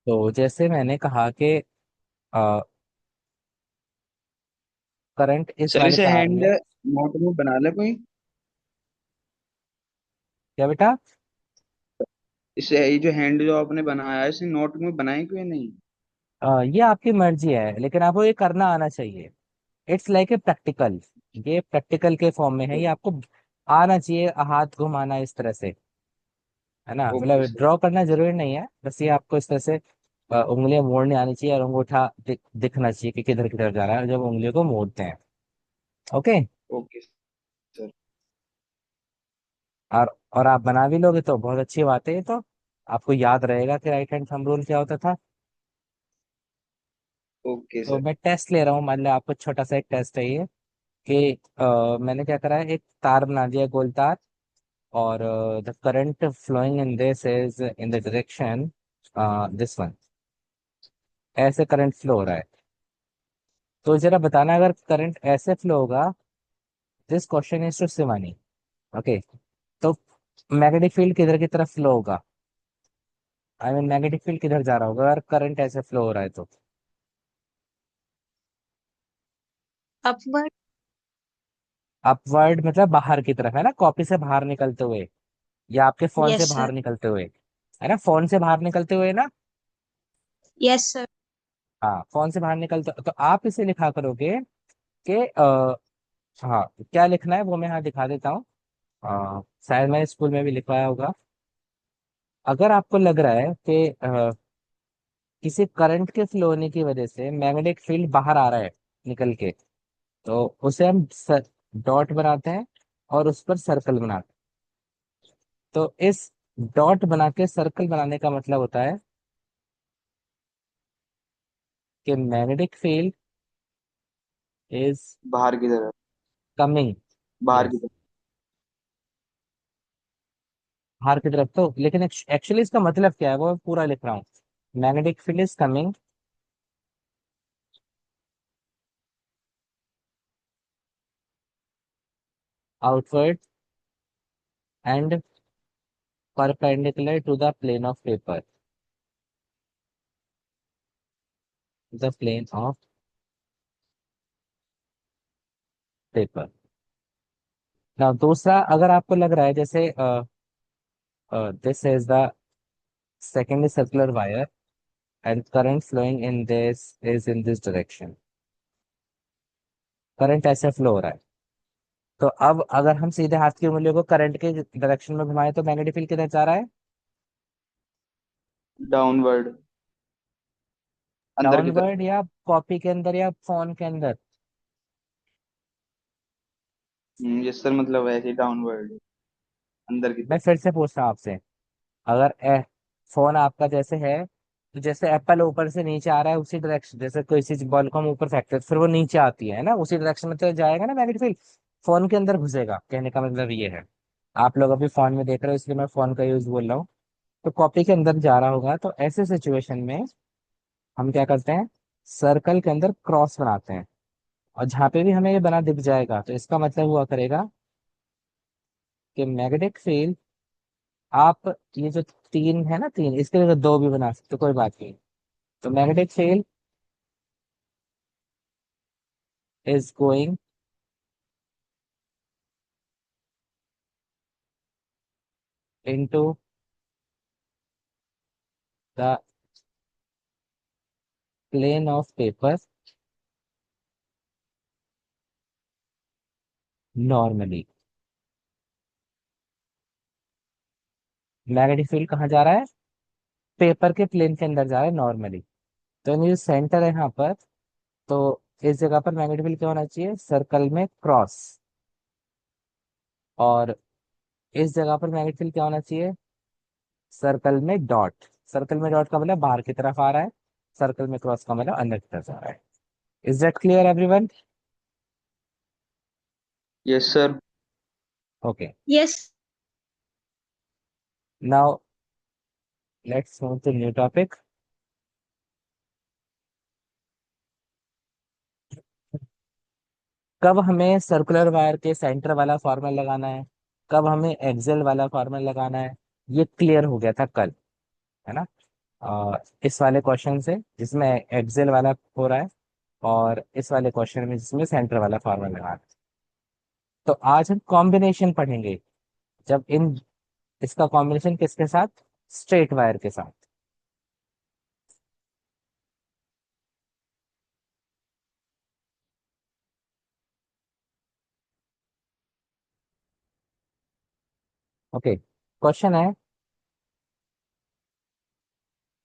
तो जैसे मैंने कहा कि करंट इस सर वाले इसे तार हैंड में। नोट में बना ले कोई। क्या बेटा? इसे ये जो हैंड जो आपने बनाया है इसे नोट में बनाए क्यों नहीं। ये आपकी मर्जी है, लेकिन आपको ये करना आना चाहिए। It's like a practical. ये प्रैक्टिकल के फॉर्म में है, ये आपको आना चाहिए हाथ घुमाना इस तरह से। है ना, ओके मतलब सर। ड्रॉ करना जरूरी नहीं है, बस ये आपको इस तरह से उंगलियां मोड़नी आनी चाहिए और अंगूठा दिखना चाहिए कि किधर किधर जा रहा है जब उंगलियों को मोड़ते हैं। ओके। Okay sir. और आप बना भी लोगे तो बहुत अच्छी बात है ये तो। आपको याद रहेगा कि राइट हैंड थंब रूल क्या होता था। ओके तो सर। मैं टेस्ट ले रहा हूँ, मान लो आपको छोटा सा एक टेस्ट है ये कि मैंने क्या करा है, एक तार बना दिया, गोल तार। और the current flowing in this is in the direction this one. ऐसे करंट फ्लो हो रहा है। तो जरा बताना, अगर करंट ऐसे फ्लो होगा, this question is to Shivani. Okay. तो मैग्नेटिक फील्ड किधर की तरफ फ्लो होगा? आई मीन मैग्नेटिक फील्ड किधर जा रहा होगा अगर करंट ऐसे फ्लो हो रहा है तो? अपवर्ड। अपवर्ड मतलब बाहर की तरफ, है ना, कॉपी से बाहर निकलते हुए, या आपके फोन से यस सर। बाहर निकलते हुए। है ना, फोन से बाहर निकलते हुए ना। Yes sir. हाँ, फोन से बाहर निकलते तो आप इसे लिखा करोगे कि हाँ, क्या लिखना है वो मैं यहाँ दिखा देता हूँ। शायद मैंने स्कूल में भी लिखवाया होगा। अगर आपको लग रहा है कि किसी करंट के फ्लो होने की वजह से मैग्नेटिक फील्ड बाहर आ रहा है निकल के, तो उसे हम डॉट बनाते हैं और उस पर सर्कल बनाते हैं। तो इस डॉट बना के सर्कल बनाने का मतलब होता है कि मैग्नेटिक फील्ड इज बाहर की तरफ। कमिंग। बाहर की यस, तरफ। बाहर की तरफ तो, लेकिन एक्चुअली इसका मतलब क्या है वो मैं पूरा लिख रहा हूँ। Magnetic field is coming outward and perpendicular to the plane of paper, the plane of paper। now दूसरा, अगर आपको लग रहा है जैसे this is the secondary circular wire and current flowing in this is in this direction। Current ऐसे flow हो रहा है। तो अब अगर हम सीधे हाथ की उंगलियों को करंट के डायरेक्शन में घुमाएं तो मैग्नेटिक फील्ड किधर जा रहा है? डाउनवर्ड। अंदर की तरफ। डाउनवर्ड, या कॉपी के अंदर, या फोन के अंदर? यस सर मतलब ऐसे डाउनवर्ड। अंदर की मैं तरफ। फिर से पूछ रहा हूँ आपसे। अगर फोन आपका जैसे है, तो जैसे एप्पल ऊपर से नीचे आ रहा है उसी डायरेक्शन, जैसे कोई चीज बॉल को हम ऊपर फेंकते हैं फिर वो नीचे आती है ना, उसी डायरेक्शन में तो जाएगा ना मैग्नेटिक फील्ड। फोन के अंदर घुसेगा, कहने का मतलब ये है। आप लोग अभी फोन में देख रहे हो इसलिए मैं फोन का यूज बोल रहा हूँ। तो कॉपी के अंदर जा रहा होगा, तो ऐसे सिचुएशन में हम क्या करते हैं, सर्कल के अंदर क्रॉस बनाते हैं। और जहां पे भी हमें ये बना दिख जाएगा तो इसका मतलब हुआ करेगा कि मैग्नेटिक फील्ड, आप ये जो तीन है ना, तीन, इसके जगह दो भी बना सकते हो, कोई बात नहीं। तो magnetic field is going into the plane of paper normally। Magnetic field कहाँ जा रहा है? पेपर के प्लेन के अंदर जा रहा है नॉर्मली। तो ये सेंटर है यहाँ पर, तो इस जगह पर मैग्नेटिक फील्ड क्या होना चाहिए, सर्कल में क्रॉस। और इस जगह पर मैग्नेटिक फील्ड क्या होना चाहिए, सर्कल में डॉट। सर्कल में डॉट का मतलब बाहर की तरफ आ रहा है, सर्कल में क्रॉस का मतलब अंदर की तरफ आ रहा है। Is that clear everyone? Yes sir. Okay. Yes. Now let's move to new topic. कब हमें सर्कुलर वायर के सेंटर वाला फॉर्मूला लगाना है, कब हमें एक्सेल वाला फॉर्मूला लगाना है, ये क्लियर हो गया था कल। है ना। इस वाले क्वेश्चन से जिसमें एक्सेल वाला हो रहा है, और इस वाले क्वेश्चन में जिसमें सेंटर वाला फॉर्मूला लगा रहा है। तो आज हम कॉम्बिनेशन पढ़ेंगे, जब इन इसका कॉम्बिनेशन किसके साथ, स्ट्रेट वायर के साथ। ओके, क्वेश्चन है,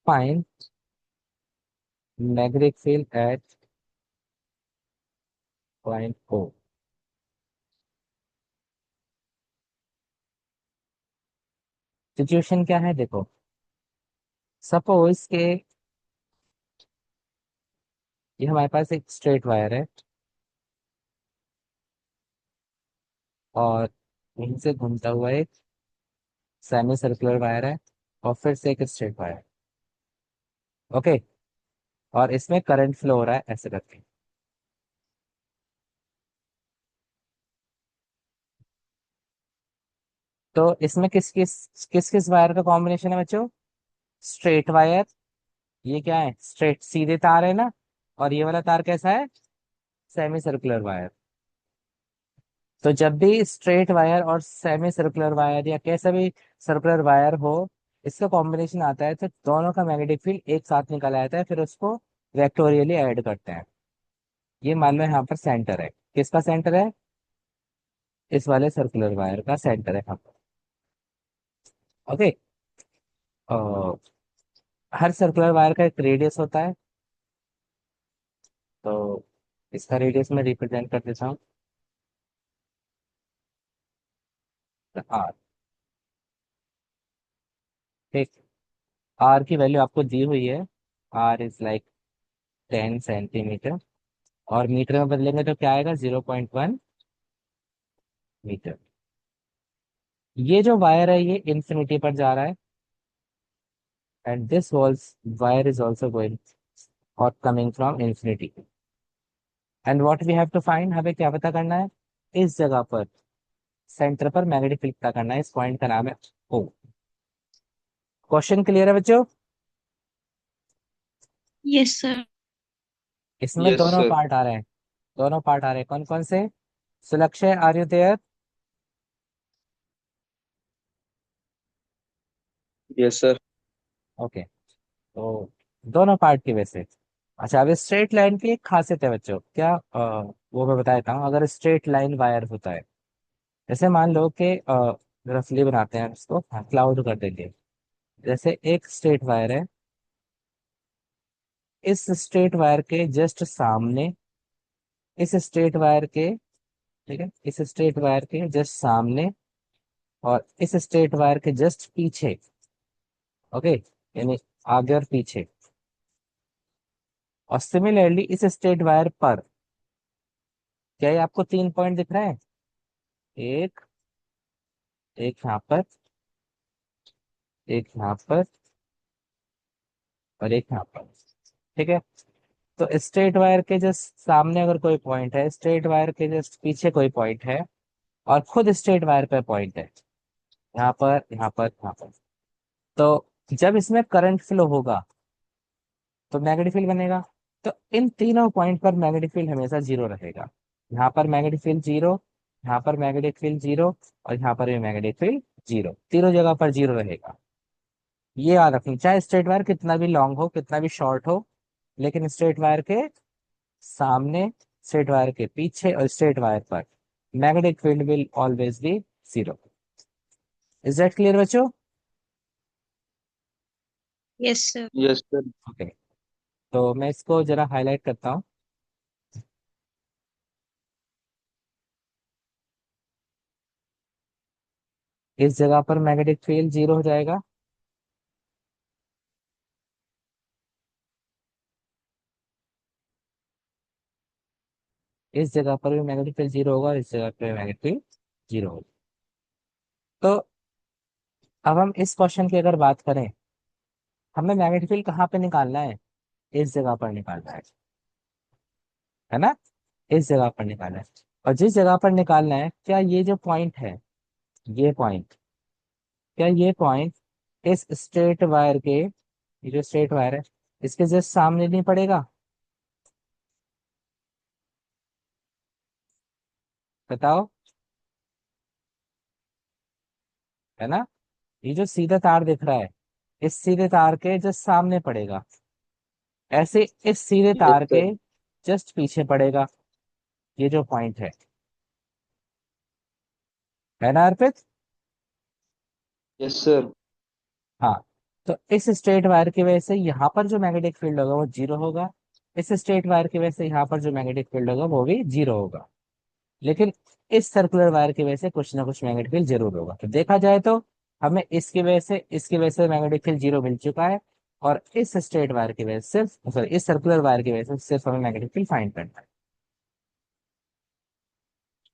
find magnetic field at point O. Situation क्या है देखो, सपोज के ये हमारे पास एक स्ट्रेट वायर है, और यहीं से घूमता हुआ एक सेमी सर्कुलर वायर है, और फिर से एक स्ट्रेट वायर। ओके, और इसमें करंट फ्लो हो रहा है ऐसे करके। तो इसमें किस किस वायर का कॉम्बिनेशन है बच्चों, स्ट्रेट वायर, ये क्या है, स्ट्रेट सीधे तार है ना, और ये वाला तार कैसा है, सेमी सर्कुलर वायर। तो जब भी स्ट्रेट वायर और सेमी सर्कुलर वायर या कैसा भी सर्कुलर वायर हो, इसका कॉम्बिनेशन आता है, तो दोनों का मैग्नेटिक फील्ड एक साथ निकल आता है, फिर उसको वेक्टोरियली ऐड करते हैं। ये मान लो यहाँ पर सेंटर है, किसका सेंटर है, इस वाले सर्कुलर वायर का सेंटर है यहाँ पर। ओके, हर सर्कुलर वायर का एक रेडियस होता है, तो इसका रेडियस मैं रिप्रेजेंट कर देता हूँ, आर। ठीक, आर की वैल्यू आपको दी हुई है, आर इज लाइक 10 सेंटीमीटर, और मीटर में बदलेंगे तो क्या आएगा, 0.1 मीटर। ये जो वायर है ये इंफिनिटी पर जा रहा है, and this walls wire is also going और coming from infinity. And what we have to find, हमें क्या पता करना है, इस जगह पर सेंटर पर मैग्नेटिक फील्ड पता करना है, इस पॉइंट का नाम है ओ। क्वेश्चन क्लियर है बच्चों। Yes sir. इसमें यस दोनों सर। पार्ट आ रहे हैं, दोनों पार्ट आ रहे हैं, कौन कौन से, Sulakshay are you there. Yes sir. Okay, तो दोनों पार्ट की वजह से। अच्छा, अब स्ट्रेट लाइन की एक खासियत है बच्चों, क्या वो मैं बता देता हूँ। अगर स्ट्रेट लाइन वायर होता है, जैसे मान लो कि रफली बनाते हैं इसको, क्लाउड कर देंगे, जैसे एक स्ट्रेट वायर है, इस स्ट्रेट वायर के जस्ट सामने, इस स्ट्रेट वायर के, ठीक है, इस स्ट्रेट वायर के जस्ट सामने, और इस स्ट्रेट वायर के जस्ट पीछे। ओके, यानी आगे और पीछे। और सिमिलरली इस स्ट्रेट वायर पर, क्या ये आपको 3 पॉइंट दिख रहे हैं, एक, एक यहाँ पर, एक यहाँ पर, और एक यहाँ पर। ठीक है, तो स्ट्रेट वायर के जस्ट सामने अगर कोई पॉइंट है, स्ट्रेट वायर के जस्ट पीछे कोई पॉइंट है, और खुद स्ट्रेट वायर पे पॉइंट है, यहाँ पर, यहाँ पर, यहाँ पर। तो जब इसमें करंट फ्लो होगा तो मैग्नेटिक फील्ड बनेगा। तो इन तीनों पॉइंट पर मैग्नेटिक फील्ड हमेशा जीरो रहेगा। यहाँ पर मैग्नेटिक फील्ड जीरो, यहाँ पर मैग्नेटिक फील्ड जीरो, और यहाँ पर भी मैग्नेटिक फील्ड जीरो, तीनों जगह पर जीरो रहेगा। ये याद रखना, चाहे स्ट्रेट वायर कितना भी लॉन्ग हो, कितना भी शॉर्ट हो, लेकिन स्ट्रेट वायर के सामने, स्ट्रेट वायर के पीछे, और स्ट्रेट वायर पर magnetic field will always be zero. Is that clear बच्चों। Yes sir. Yes sir. Okay, तो मैं इसको जरा हाईलाइट करता हूँ। इस जगह पर मैग्नेटिक फील्ड जीरो हो जाएगा, इस जगह पर भी मैग्नेटिक फील्ड जीरो होगा, और इस जगह पर मैग्नेटिक फील्ड जीरो होगा। तो अब हम इस क्वेश्चन की अगर बात करें, हमें मैग्नेटिक फील्ड कहाँ पे निकालना है, इस जगह पर निकालना है ना, इस जगह पर निकालना है। और जिस जगह पर निकालना है, क्या ये जो पॉइंट है, ये पॉइंट, क्या ये पॉइंट इस स्ट्रेट वायर के ये जो स्ट्रेट वायर है इसके जस्ट सामने नहीं पड़ेगा, बताओ, है ना? ये जो सीधा तार दिख रहा है इस सीधे तार के जस्ट सामने पड़ेगा, ऐसे इस सीधे यस तार के सर। जस्ट पीछे पड़ेगा, ये जो पॉइंट है ना अर्पित? Yes sir. हाँ, तो इस स्ट्रेट वायर की वजह से यहाँ पर जो मैग्नेटिक फील्ड होगा वो जीरो होगा, इस स्ट्रेट वायर की वजह से यहाँ पर जो मैग्नेटिक फील्ड होगा वो भी जीरो होगा, लेकिन इस सर्कुलर वायर की वजह से कुछ ना कुछ मैग्नेटिक फील्ड जरूर होगा। तो देखा जाए तो हमें इसकी वजह से मैग्नेटिक फील्ड जीरो मिल चुका है, और इस स्ट्रेट वायर की वजह से सिर्फ, सॉरी, इस सर्कुलर वायर की वजह से सिर्फ हमें मैग्नेटिक फील्ड फाइंड करना है।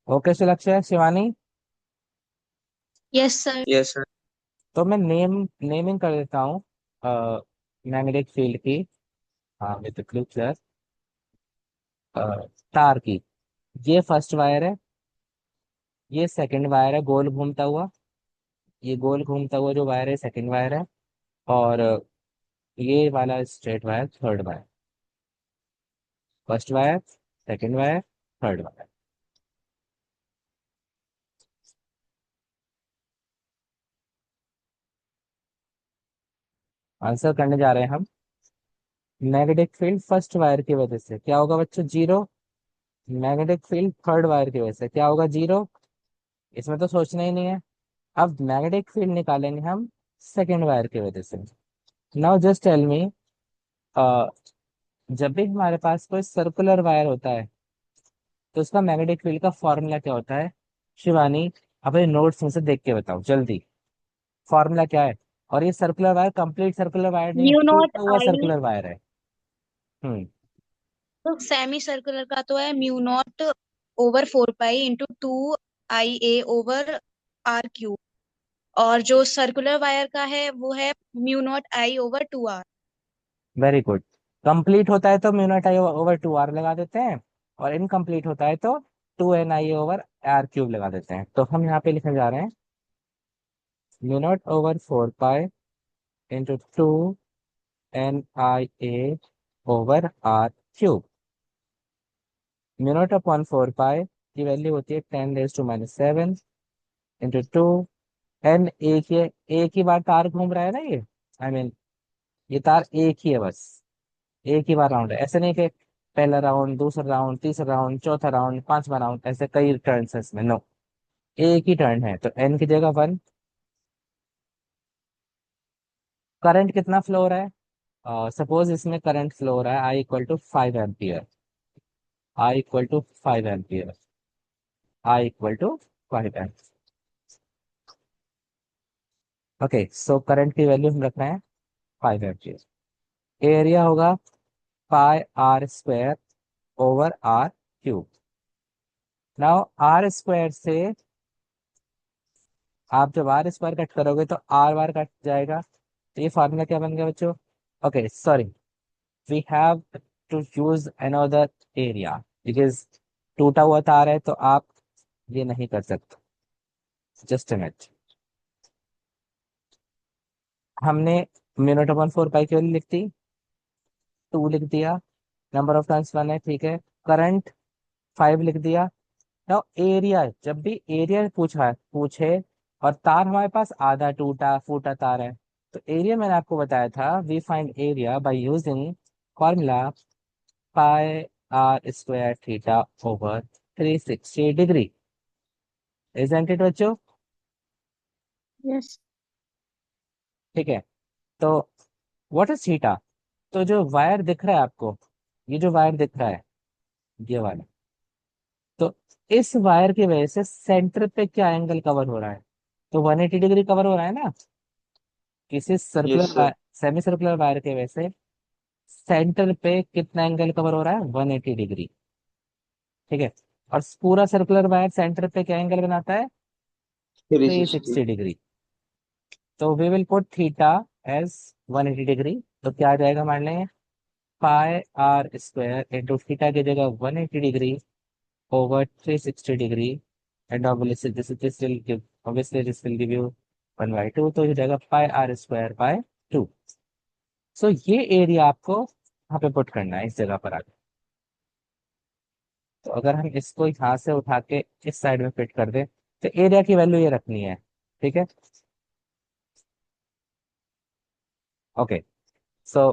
Okay Sulakshana, Shivani? Yes sir. Yes sir. तो मैं नेमिंग कर देता हूँ मैग्नेटिक फील्ड की, हाँ, विद क्लू प्लस तार की। ये फर्स्ट वायर है, ये सेकंड वायर है गोल घूमता हुआ, ये गोल घूमता हुआ जो वायर है सेकंड वायर है, और ये वाला straight wire third wire. First wire, second wire, third wire. Answer करने जा रहे हैं हम। मैग्नेटिक फील्ड फर्स्ट वायर की वजह से क्या होगा बच्चों? Zero. Magnetic field third wire की वजह से क्या होगा? जीरो। इसमें तो सोचना ही नहीं है। अब मैग्नेटिक फील्ड निकालेंगे हम सेकंड वायर की वजह से। नाउ जस्ट टेल मी, जब भी हमारे पास कोई सर्कुलर वायर होता है तो उसका मैग्नेटिक फील्ड का फॉर्मूला क्या होता है? शिवानी, अपने नोट्स में से देख के बताओ जल्दी, फॉर्मूला क्या है? और ये circular wire complete circular wire नहीं है, म्यू नॉट टूटा हुआ आई। सर्कुलर वायर है। हम्म। तो सेमी सर्कुलर का तो है mu naught over 4 pi into 2 IA over R cube. और जो सर्कुलर वायर का है वो है mu naught I over 2R। Very good. Complete होता है तो mu naught I over two R लगा देते हैं, और इनकम्प्लीट होता है तो two N I over R cube लगा देते हैं। तो हम यहाँ पे लिखने जा रहे हैं mu naught over 4 pi into 2 NIA over R cube. Mu naught upon 4 pi की वैल्यू होती है 10⁻⁻⁷ इंटू 2 N। एक ही बार तार घूम रहा है ना ये, आई मीन ये तार एक ही है बस, एक ही बार राउंड है, ऐसे नहीं कि पहला राउंड, दूसरा राउंड, तीसरा राउंड, चौथा राउंड, पांचवा राउंड, ऐसे कई टर्न है इसमें, नो, एक ही टर्न है, तो N की जगह 1। करंट कितना फ्लो हो रहा है? सपोज इसमें करंट फ्लो हो रहा है I = 5 ampere, I = 5 ampere, I = 5 ampere. Okay, so current की वैल्यू हम रख रहे हैं 5 एम्पियर। एरिया होगा πr² over R cube. Now R square से आप जब आर स्क्वायर कट करोगे तो आर बार कट जाएगा, तो ये फार्मूला क्या बन गया बच्चों? Okay sorry, we have to use another area, because टूटा हुआ तार है तो आप ये नहीं कर सकते। जस्ट अ मिनट, हमने मिनट अपॉन 4 पाई की वैल्यू लिख दी, 2 लिख दिया, नंबर ऑफ टर्न्स 1 है, ठीक है, करंट 5 लिख दिया। नाउ एरिया, जब भी एरिया पूछे और तार हमारे पास आधा टूटा फूटा तार है, तो एरिया मैंने आपको बताया था, we find area by using formula πr² over 360 degree. Isn't it बच्चों? यस। ठीक है, तो व्हाट इज थीटा? तो जो वायर दिख रहा है आपको, ये जो वायर दिख रहा है, ये वाला, तो इस वायर की वजह से सेंटर पे क्या एंगल कवर हो रहा है? तो 180 डिग्री कवर हो रहा है ना, किसी yes circular sir. Wire, semi circular wire के वजह से सेंटर पे कितना एंगल कवर हो रहा है? 180 डिग्री। ठीक है, और पूरा सर्कुलर वायर सेंटर पे क्या एंगल बनाता है? Three three sixty sixty degree तो we will put theta as 180 degree. तो क्या आ जाएगा मान लेंगे, πr² इंटू थीटा की जगह 180 degree over 360 degree, and obviously this will give you 1/2, तो ये जाएगा πr² by 2। सो ये एरिया आपको यहाँ पे पुट करना है, इस जगह पर आके। तो अगर हम इसको यहाँ से उठा के इस साइड में फिट कर दें, तो एरिया की वैल्यू ये रखनी है। ठीक है, okay. So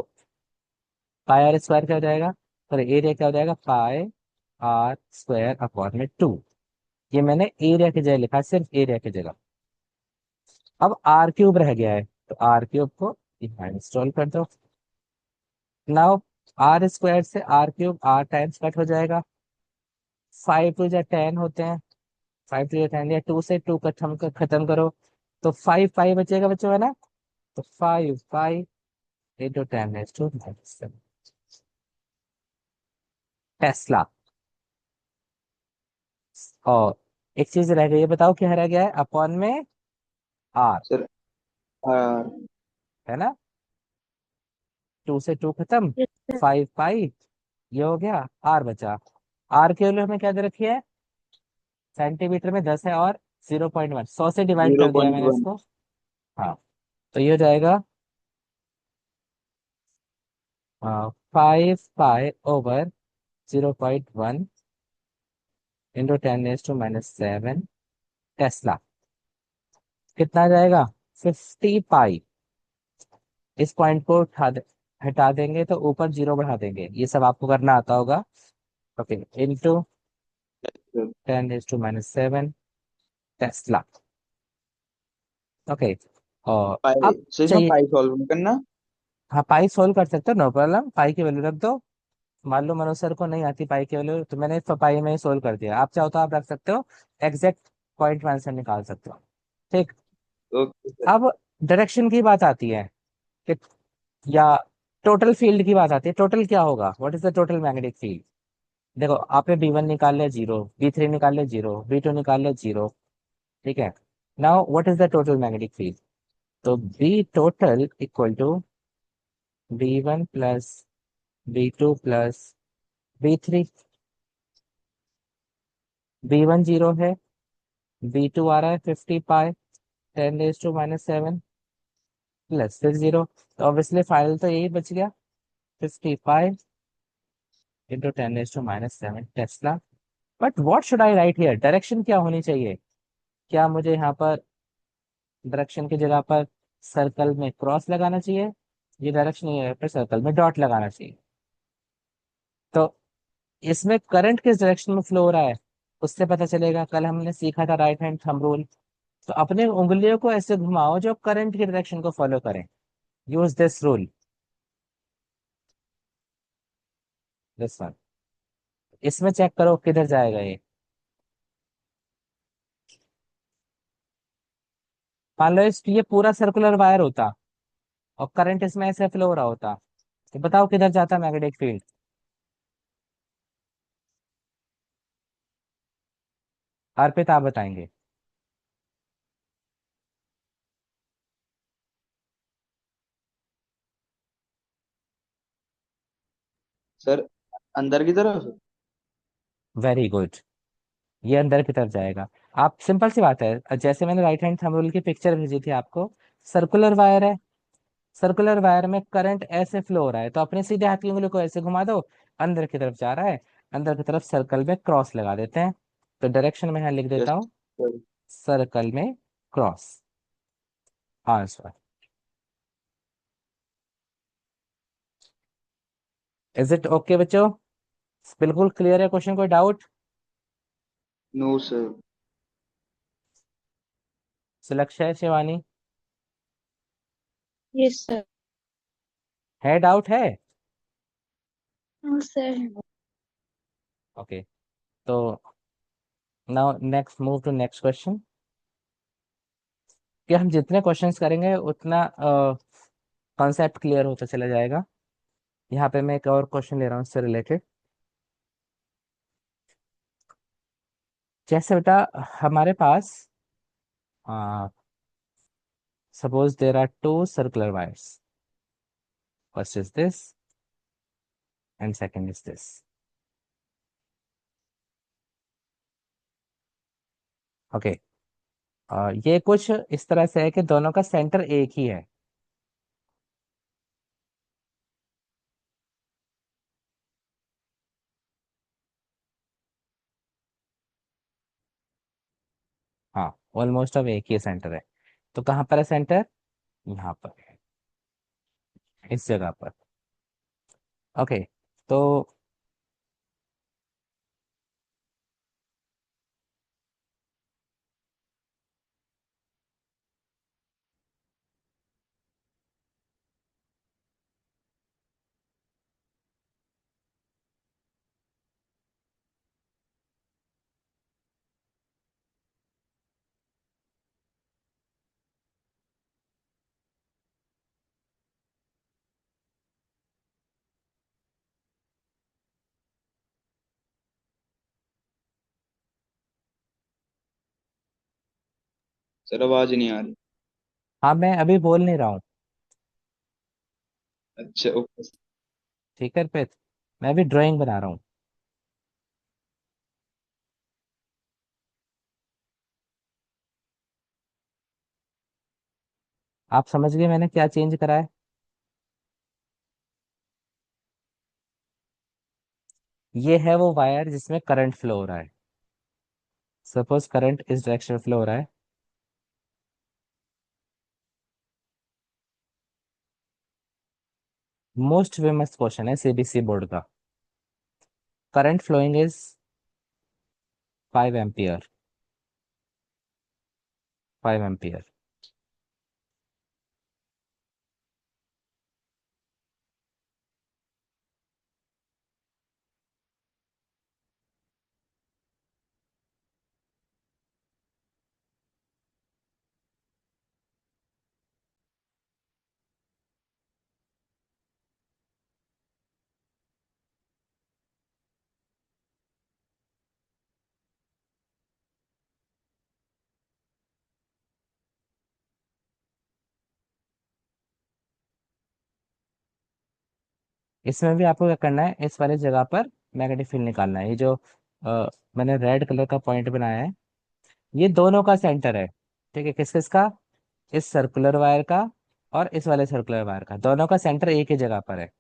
pi R square क्या हो जाएगा, सॉरी एरिया क्या हो जाएगा, पाई आर स्क्वायर अपॉन में 2। ये मैंने एरिया की जगह लिखा, सिर्फ एरिया की जगह। अब आर क्यूब रह गया है, तो आर क्यूब को यहाँ इंस्टॉल कर दो। नाउ आर स्क्वायर से R cube R times cut हो जाएगा। 5 टू 10 होते हैं, 5 टू 10 या 2 से 2 खत्म करो, तो 5 5 बचेगा बच्चों, है ना। तो 5 5 into 10 to 7 टेस्ला। और एक चीज रह गई है, बताओ क्या रह गया है, अपॉन में आर, सर आर। है ना। 2 से 2 खत्म, Yes, sir. 5 5, ये हो गया, आर बचा। आर के वैल्यू हमें क्या दे रखी है, सेंटीमीटर में 10 है, और 0.1, 100 से डिवाइड जीरो कर दिया पॉइंट मैंने वन इसको। हाँ, तो ये हो जाएगा 5 5 over 0.1 into 10⁻⁻⁷ टेस्ला। कितना आ जाएगा, 50 पाई। इस पॉइंट को हटा देंगे तो ऊपर जीरो बढ़ा देंगे, ये सब आपको करना आता होगा। Okay, into 10⁻⁷ Tesla. ओके, और पाई अब से इसमें चाहिए, पाई सॉल्व करना। हाँ पाई सोल्व कर सकते हो, नो प्रॉब्लम, पाई की वैल्यू रख दो। मान लो मनोज सर को नहीं आती पाई की वैल्यू, तो मैंने तो पाई में ही सोल्व कर दिया, आप चाहो तो आप रख सकते हो, एग्जैक्ट पॉइंट में आंसर निकाल सकते हो। ठीक। Okay sir. अब डायरेक्शन की बात आती है कि, या टोटल फील्ड की बात आती है, टोटल क्या होगा, what is the total magnetic field. देखो आपने B1 निकाल लिया 0, B3 निकाल लिया 0, B2 निकाल लिया 0। ठीक है, now what is the total magnetic field. तो B total equal to B1 plus B2 plus B3। B1 0 है, B2 आ रहा है 50 पाई 10⁻⁻⁷ प्लस फिर 0, तो ऑब्वियसली फाइनल तो यही बच गया, 50 pi into 10⁻⁻⁷ Tesla. But what should I right here, direction क्या होनी चाहिए। क्या मुझे यहाँ पर डायरेक्शन की जगह पर सर्कल में क्रॉस लगाना चाहिए, ये डायरेक्शन नहीं है, पर सर्कल में डॉट लगाना चाहिए। तो इसमें करंट किस डायरेक्शन में फ्लो हो रहा है, उससे पता चलेगा, कल हमने सीखा था राइट हैंड थंब रूल। तो अपने उंगलियों को ऐसे घुमाओ जो करंट की डायरेक्शन को फॉलो करें, use this rule, this one. इसमें चेक करो किधर जाएगा ये। मान लो इस ये पूरा सर्कुलर वायर होता और करंट इसमें ऐसे फ्लो हो रहा होता, तो बताओ किधर जाता मैग्नेटिक फील्ड। अर्पित आप बताएंगे। सर अंदर की तरफ। वेरी गुड, ये अंदर की तरफ जाएगा। आप सिंपल सी बात है, जैसे मैंने राइट हैंड थंब रूल की पिक्चर भेजी थी आपको, सर्कुलर वायर है, सर्कुलर वायर में करंट ऐसे फ्लो हो रहा है, तो अपने सीधे हाथ की उंगली को ऐसे घुमा दो, अंदर की तरफ जा रहा है, अंदर की तरफ सर्कल में क्रॉस लगा देते हैं। तो डायरेक्शन में यहाँ लिख देता यस हूँ, सर। सर्कल में cross, answer. Is it okay बच्चों, बिल्कुल क्लियर है क्वेश्चन, कोई doubt. No sir. Sulakshan Shivani, Yes, sir. है डाउट है। No, sir. ओके, तो now next move to next question. कि हम जितने क्वेश्चंस करेंगे उतना कॉन्सेप्ट क्लियर होता चला जाएगा। यहाँ पे मैं एक और क्वेश्चन ले रहा हूँ इससे रिलेटेड। जैसे बेटा हमारे पास, suppose there are two circular wires, first is this and second is this. Okay, ये कुछ इस तरह से है कि दोनों का सेंटर एक ही है। हाँ, ऑलमोस्ट अब एक ही सेंटर है। तो कहाँ पर है सेंटर? यहाँ पर, इस जगह पर। ओके। तो सर आवाज नहीं आ रही। हाँ, मैं अभी बोल नहीं रहा हूँ। अच्छा ओके। ठीक है अर्पित, मैं अभी ड्राइंग बना रहा हूँ। आप समझ गए मैंने क्या चेंज करा है? ये है वो वायर जिसमें करंट फ्लो हो रहा है। सपोज करंट इस डायरेक्शन में फ्लो हो रहा है। मोस्ट फेमस क्वेश्चन है सीबीएसई बोर्ड का। Current following is 5 ampere. 5 ampere. इसमें भी आपको क्या करना है, इस वाली जगह पर मैग्नेटिक फील्ड निकालना है। ये जो मैंने रेड कलर का पॉइंट बनाया है, ये दोनों का सेंटर है। ठीक है, किस किस का? इस सर्कुलर वायर का और इस वाले सर्कुलर वायर का, दोनों का सेंटर एक ही जगह पर है।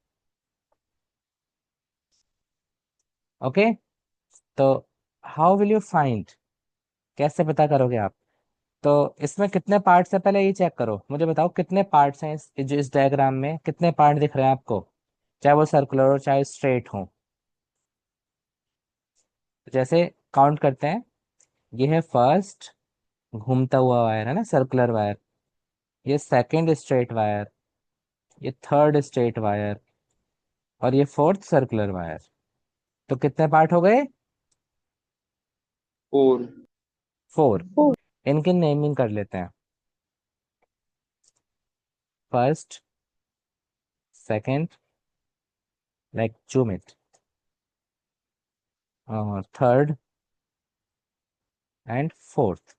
ओके। तो हाउ विल यू फाइंड, कैसे पता करोगे आप? तो इसमें कितने पार्ट्स है, पहले ये चेक करो, मुझे बताओ कितने पार्ट्स हैं इस डायग्राम में कितने पार्ट दिख रहे हैं आपको, चाहे वो सर्कुलर हो चाहे स्ट्रेट हो। जैसे काउंट करते हैं। ये है फर्स्ट घूमता हुआ वायर, है ना, सर्कुलर वायर। ये सेकंड स्ट्रेट वायर। ये थर्ड स्ट्रेट वायर। और ये फोर्थ सर्कुलर वायर। तो कितने पार्ट हो गए? और 4। इनकी नेमिंग कर लेते हैं। First, second, like zoom it, third and fourth.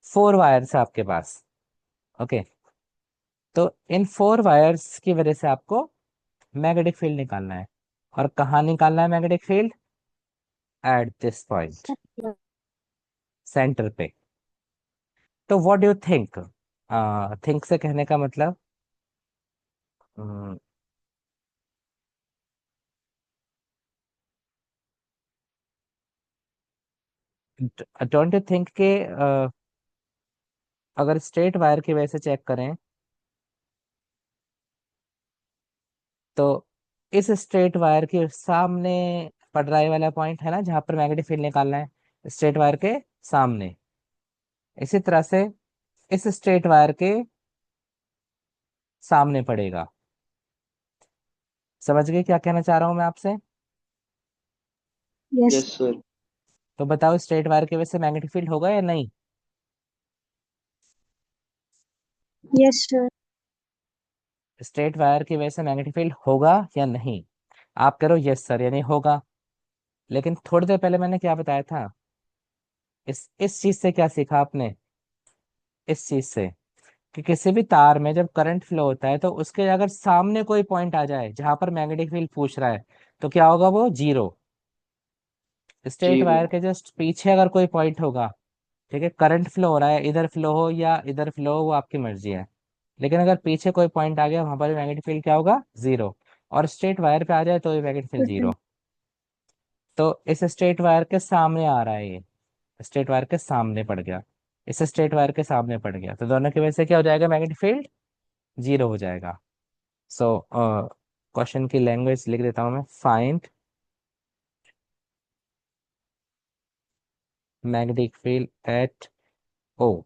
4 wires है आपके पास। ओके। तो इन 4 वायर्स की वजह से आपको मैग्नेटिक फील्ड निकालना है। और कहाँ निकालना है magnetic field? At this point, centre पे। तो what do you think? Think से कहने का मतलब, डोंट यू थिंक के अगर स्ट्रेट वायर की वजह से चेक करें तो इस स्ट्रेट वायर के सामने पड़ रहा है वाला पॉइंट है ना जहां पर मैग्नेटिक फील्ड निकालना है, स्ट्रेट वायर के सामने। इसी तरह से इस स्ट्रेट वायर के सामने पड़ेगा। समझ गए क्या कहना चाह रहा हूं मैं आपसे? यस। Yes sir. तो बताओ स्ट्रेट वायर की वजह से मैग्नेटिक फील्ड होगा या नहीं? Yes sir. स्ट्रेट वायर की वजह से मैग्नेटिक फील्ड होगा या नहीं? आप करो यस सर, यानी होगा। लेकिन थोड़ी देर पहले मैंने क्या बताया था? इस चीज से क्या सीखा आपने? इस चीज से कि किसी भी तार में जब करंट फ्लो होता है तो उसके अगर सामने कोई पॉइंट आ जाए जहां पर मैग्नेटिक फील्ड पूछ रहा है, तो क्या होगा? वो जीरो। Straight zero. वायर के जस्ट पीछे अगर कोई पॉइंट होगा, ठीक है, करंट फ्लो हो रहा है, इधर फ्लो हो या इधर फ्लो हो वो आपकी मर्जी है, लेकिन अगर पीछे कोई पॉइंट आ गया वहां पर मैग्नेटिक फील्ड क्या होगा? जीरो। और स्ट्रेट वायर पे आ जाए तो ये मैग्नेटिक फील्ड जीरो। तो इस स्ट्रेट वायर के सामने आ रहा है ये। स्ट्रेट वायर के सामने पड़ गया, इस स्ट्रेट वायर के सामने पड़ गया, तो दोनों की वजह से क्या हो जाएगा, मैग्नेटिक फील्ड जीरो हो जाएगा। सो क्वेश्चन की लैंग्वेज लिख देता हूं मैं, फाइंड मैग्नेटिक फील्ड एट ओ।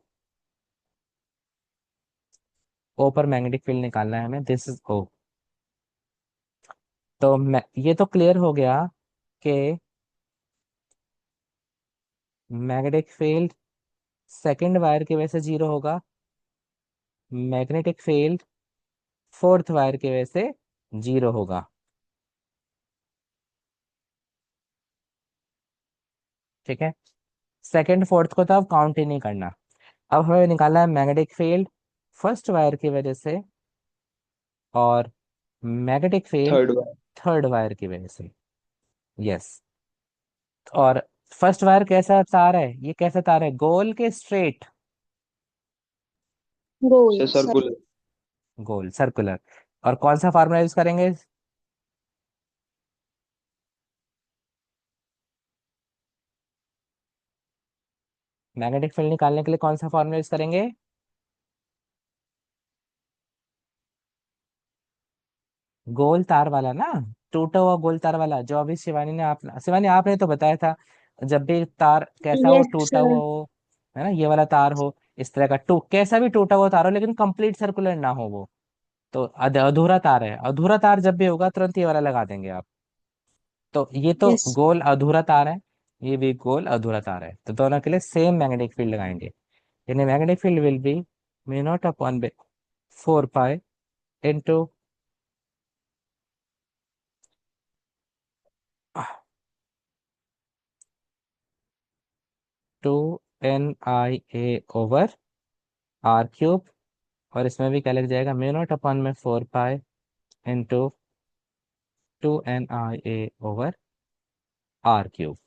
ओ पर मैग्नेटिक फील्ड निकालना है हमें, दिस इज ओ। तो ये तो क्लियर हो गया कि मैग्नेटिक फील्ड सेकंड वायर की वजह से जीरो होगा, मैग्नेटिक फील्ड फोर्थ वायर की वजह से जीरो होगा। ठीक है, सेकंड फोर्थ को तो अब काउंट ही नहीं करना। अब हमें निकालना है मैग्नेटिक फील्ड फर्स्ट वायर की वजह से और मैग्नेटिक फील्ड थर्ड बार। थर्ड वायर की वजह से। यस। और फर्स्ट वायर कैसा तार है, ये कैसा तार है, गोल के स्ट्रेट, गोल से सर। सर्कुलर। गोल सर्कुलर। और कौन सा फार्मूला यूज करेंगे, मैग्नेटिक फील्ड निकालने के लिए कौन सा फार्मूला यूज करेंगे, गोल तार वाला ना, टूटा हुआ गोल तार वाला, जो अभी शिवानी ने आप, शिवानी आपने तो बताया था, जब भी तार कैसा हो, यस टूटा सर। हुआ हो, है ना, ये वाला तार हो, इस तरह का कैसा भी टूटा हुआ तार हो लेकिन कंप्लीट सर्कुलर ना हो वो, तो अधूरा तार है, अधूरा तार जब भी होगा तुरंत ये वाला लगा देंगे आप। तो ये तो यस। गोल अधूरा तार है, ये भी गोल अधूरा तार है, तो दोनों के लिए सेम मैग्नेटिक फील्ड लगाएंगे। यानी magnetic field will be mu naught upon 4 pi into 2 NIA/R cube, और इसमें भी क्या लग जाएगा, म्यू नॉट अपॉन में 4 pi into 2 NIA/R cube.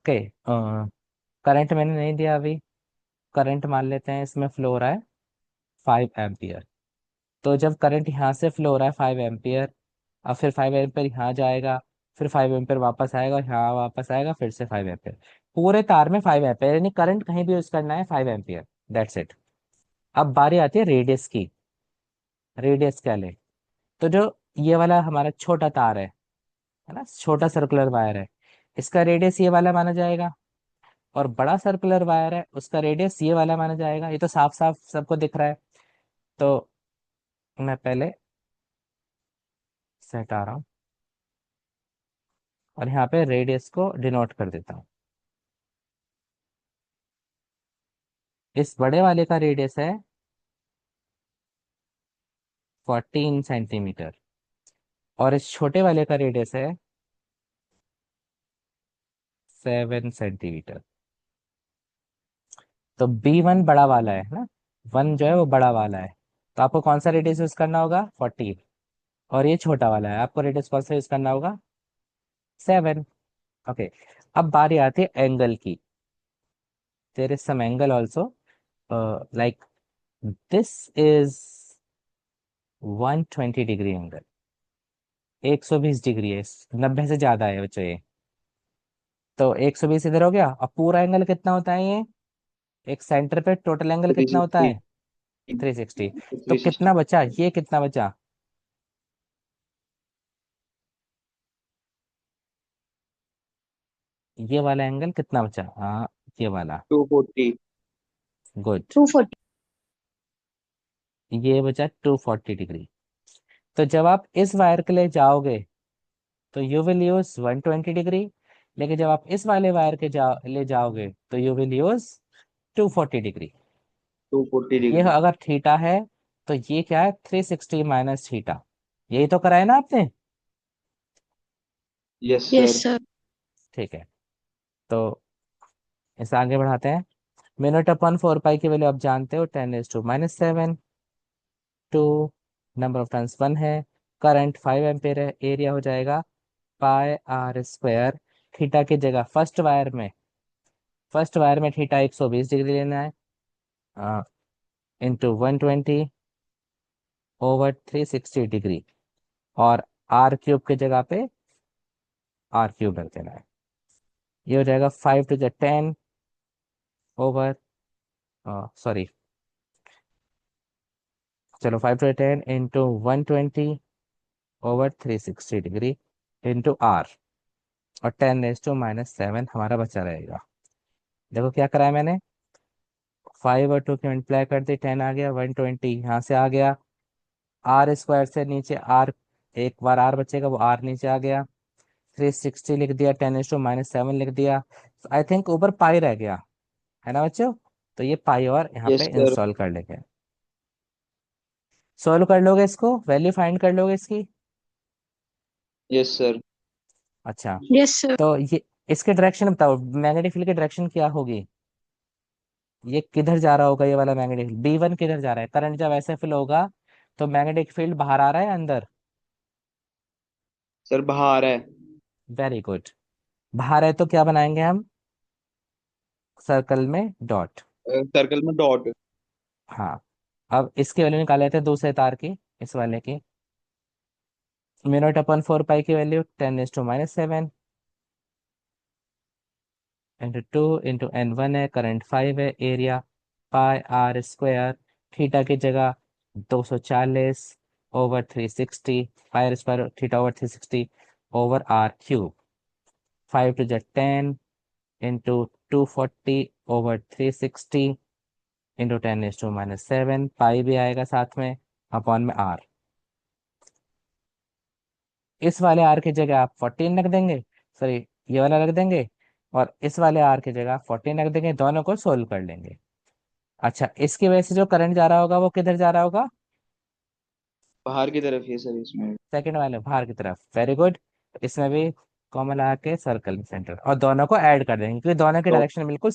Okay, current मैंने नहीं दिया अभी, करंट मान लेते हैं, इसमें फ्लो हो रहा है 5 एम्पियर। तो जब करंट यहाँ से फ्लो हो रहा है 5 एम्पियर, अब फिर 5 एम्पियर यहाँ जाएगा, फिर 5 एम्पियर वापस आएगा, यहाँ वापस आएगा, फिर से 5 एम्पियर, पूरे तार में 5 एम्पियर, यानी करंट कहीं भी यूज करना है 5 एम्पियर, दैट्स इट। अब बारी आती है रेडियस की, रेडियस क्या ले, तो जो ये वाला हमारा छोटा तार है ना, छोटा सर्कुलर वायर है, इसका रेडियस ये वाला माना जाएगा, और बड़ा सर्कुलर वायर है उसका रेडियस ये वाला माना जाएगा, ये तो साफ साफ सबको दिख रहा है। तो मैं पहले से हटा रहा हूँ और यहाँ पे रेडियस को डिनोट कर देता हूँ, इस बड़े वाले का रेडियस है 14 सेंटीमीटर, और इस छोटे वाले का रेडियस है 7 सेंटीमीटर। तो B1 बड़ा वाला है ना, वन जो है वो बड़ा वाला है, तो आपको कौन सा रेडियस यूज करना होगा, 14, और ये छोटा वाला है, आपको रेडियस कौन सा यूज करना होगा, 7। ओके, अब बारी आती है एंगल की, there is some angle also, like this is 120 degree angle, 120 degree है, 90 से ज्यादा है बच्चों ये। तो 120 इधर हो गया, अब पूरा एंगल कितना होता है ये, एक सेंटर पे टोटल एंगल थ्री कितना होता सिक्सटी है, 360। तो थ्री कितना सिक्सटी बचा, ये कितना बचा, ये वाला एंगल कितना बचा, हाँ ये वाला, 240। गुड, 240। ये बचा 240 डिग्री। तो जब आप इस वायर के लिए जाओगे तो यू विल यूज 120 डिग्री, लेकिन जब आप इस वाले वायर के ले जाओगे तो यू विल यूज 240 डिग्री। 240 ये डिग्री अगर थीटा है तो ये क्या है, 360 - थीटा, यही तो कराया ना आपने। Yes yes sir. सर। ठीक है, तो इसे आगे बढ़ाते हैं। मिनट अपन 4 पाई की वैल्यू आप जानते हो, 10⁻⁻7, टू नंबर ऑफ टर्न्स 1 है, करंट 5 एम्पेयर है, एरिया हो जाएगा πr²। थीटा की जगह फर्स्ट वायर में थीटा 120 डिग्री लेना है, इंटू 120/360 डिग्री, और R क्यूब की जगह पे R क्यूब रख देना है। ये हो जाएगा 5 to the 10 ओवर, सॉरी, चलो 5 to the 10 into 120/360 degree into R, और 10⁻⁻7 हमारा बचा रहेगा। देखो क्या करा है मैंने, 5 और 2 की मल्टीप्लाई कर दी, 10 आ गया, 120 यहाँ से आ गया, आर स्क्वायर से नीचे आर, एक बार आर बचेगा, वो आर नीचे आ गया, 360 लिख दिया, 10⁻⁻7 लिख दिया, आई थिंक ऊपर पाई रह गया, है ना बच्चों। तो ये पाई और यहाँ पे यस सर। इंस्टॉल कर लेंगे। सोल्व कर लोगे इसको, वैल्यू फाइंड कर लोगे इसकी। Yes sir. अच्छा, यस सर। तो ये इसके डायरेक्शन बताओ, मैग्नेटिक फील्ड की डायरेक्शन क्या होगी, ये किधर जा रहा होगा, ये वाला मैग्नेटिक फील्ड B1 किधर जा रहा है, करंट जब ऐसे फ्लो होगा तो मैग्नेटिक फील्ड बाहर आ रहा है अंदर। सर बाहर है। वेरी गुड, बाहर है तो क्या बनाएंगे हम, सर्कल में डॉट। सर्कल में डॉट। हाँ, अब इसकी वैल्यू निकाल लेते हैं दूसरे तार की, इस वाले की, μ0/4 पाई की वैल्यू 10⁻⁻7 इंटू 2 इंटू N1 है, करंट 5 है, area pi R square, theta की जगह 240/360, pi square theta over 360 over R cube, 5 to the 10 into 240/360 into 10⁻⁻7, pi भी आएगा साथ में, अपॉन में आर। इस वाले आर की जगह आप 14 रख देंगे, सॉरी, ये वाला रख देंगे, और इस वाले आर की जगह 14 रख देंगे, दोनों को सोल्व कर लेंगे। अच्छा, इसकी वजह से जो करंट जा रहा होगा वो किधर जा रहा होगा, बाहर की तरफ है सर इसमें। सेकंड वाले बाहर की तरफ, वेरी गुड। इसमें भी कॉमन लगा के सर्कल में सेंटर, और दोनों को ऐड कर देंगे क्योंकि दोनों की तो डायरेक्शन बिल्कुल